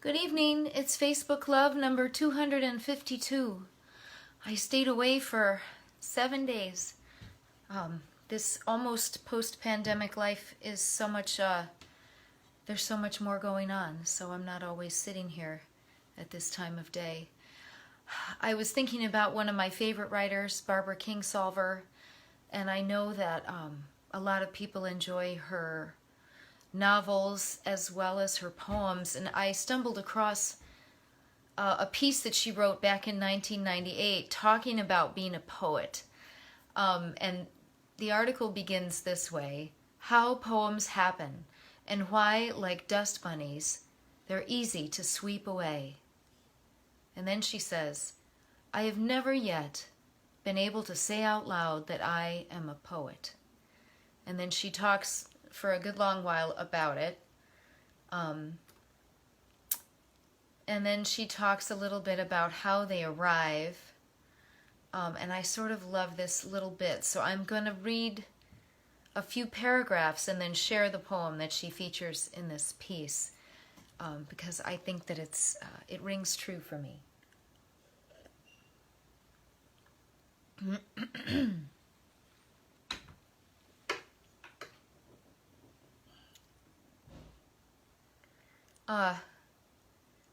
Good evening. It's Facebook Love number 252. I stayed away for 7 days. This almost post-pandemic life is so much, there's so much more going on, so I'm not always sitting here at this time of day. I was thinking about one of my favorite writers, Barbara Kingsolver, and I know that a lot of people enjoy her novels as well as her poems, and I stumbled across a piece that she wrote back in 1998 talking about being a poet, and the article begins this way: how poems happen and why, like dust bunnies, they're easy to sweep away. And then she says, I have never yet been able to say out loud that I am a poet. And then she talks for a good long while about it. And then she talks a little bit about how they arrive. And I sort of love this little bit. So I'm going to read a few paragraphs and then share the poem that she features in this piece, because I think that it rings true for me.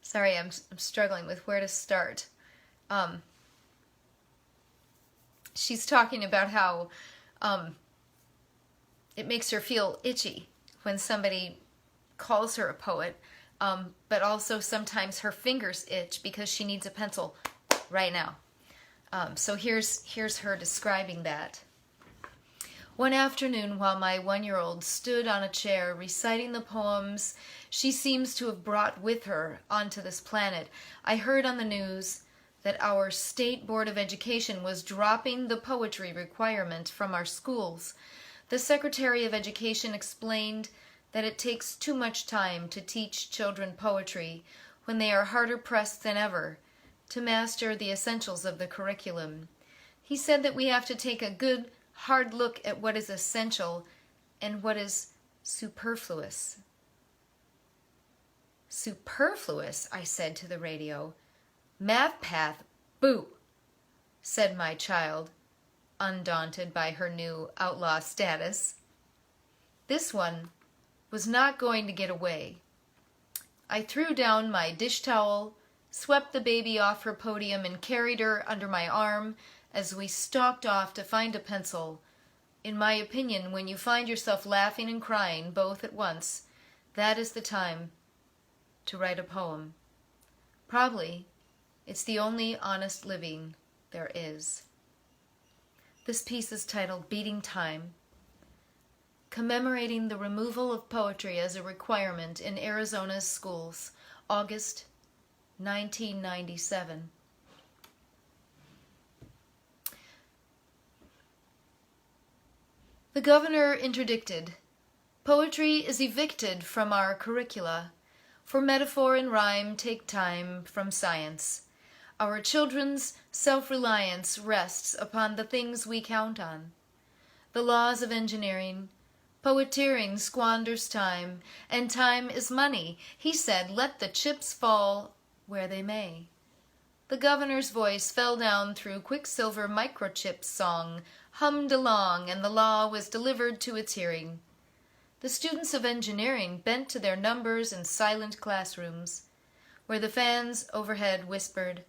Sorry, I'm struggling with where to start. She's talking about how it makes her feel itchy when somebody calls her a poet, but also sometimes her fingers itch because she needs a pencil right now. So here's her describing that. One afternoon, while my 1-year-old stood on a chair reciting the poems she seems to have brought with her onto this planet, I heard on the news that our State Board of Education was dropping the poetry requirement from our schools. The Secretary of Education explained that it takes too much time to teach children poetry when they are harder pressed than ever to master the essentials of the curriculum. He said that we have to take a good, hard look at what is essential and what is superfluous. Superfluous, I said to the radio. MathPath, boo, said my child, undaunted by her new outlaw status. This one was not going to get away. I threw down my dish towel, swept the baby off her podium, and carried her under my arm as we stalked off to find a pencil. In my opinion, when you find yourself laughing and crying both at once, that is the time to write a poem. Probably it's the only honest living there is. This piece is titled Beating Time, commemorating the removal of poetry as a requirement in Arizona's schools, August 1997. The governor interdicted. Poetry is evicted from our curricula, for metaphor and rhyme take time from science. Our children's self-reliance rests upon the things we count on. The laws of engineering. Poeteering squanders time, and time is money. He said, let the chips fall where they may. The governor's voice fell down through Quicksilver microchip song, hummed along, and the law was delivered to its hearing. The students of engineering bent to their numbers in silent classrooms, where the fans overhead whispered,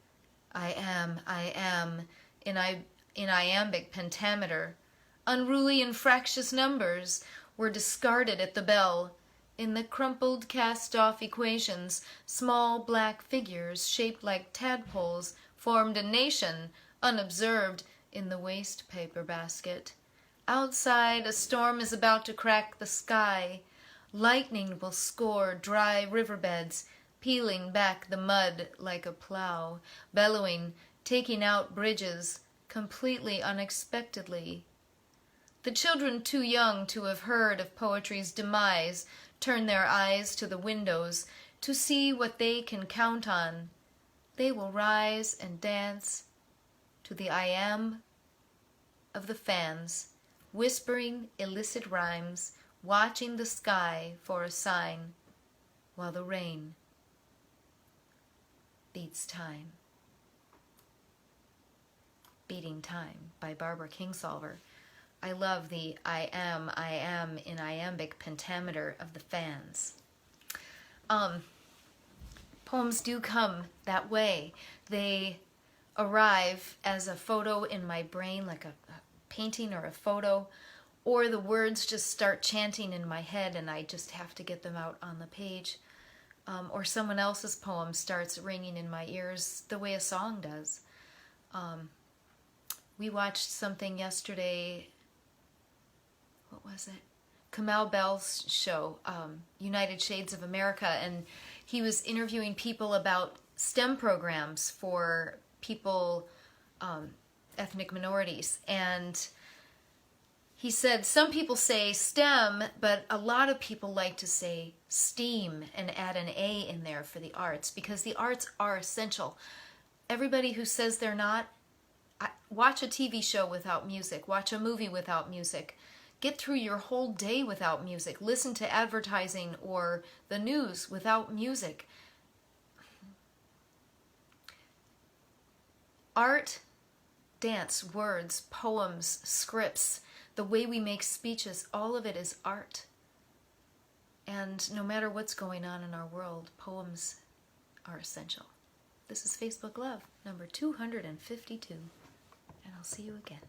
I am, in iambic pentameter. Unruly and fractious numbers were discarded at the bell. In the crumpled cast-off equations, small black figures shaped like tadpoles formed a nation unobserved in the waste paper basket. Outside, a storm is about to crack the sky. Lightning will score dry riverbeds, peeling back the mud like a plow, bellowing, taking out bridges, completely unexpectedly. The children too young to have heard of poetry's demise turn their eyes to the windows to see what they can count on. They will rise and dance to the I am of the fans, whispering illicit rhymes, watching the sky for a sign, while the rain beats time. Beating Time by Barbara Kingsolver. I love the I am in iambic pentameter of the fans. Poems do come that way. They arrive as a photo in my brain, like a painting or a photo, or the words just start chanting in my head and I just have to get them out on the page. Or someone else's poem starts ringing in my ears the way a song does. We watched something yesterday, what was it? Kamal Bell's show, United Shades of America, and he was interviewing people about STEM programs for people, ethnic minorities, and he said some people say STEM, but a lot of people like to say STEAM and add an A in there for the arts, because the arts are essential. Everybody who says they're not, watch a TV show without music, watch a movie without music, get through your whole day without music, listen to advertising or the news without music. Art, dance, words, poems, scripts, the way we make speeches, all of it is art. And no matter what's going on in our world, poems are essential. This is Facebook Love, number 252. And I'll see you again.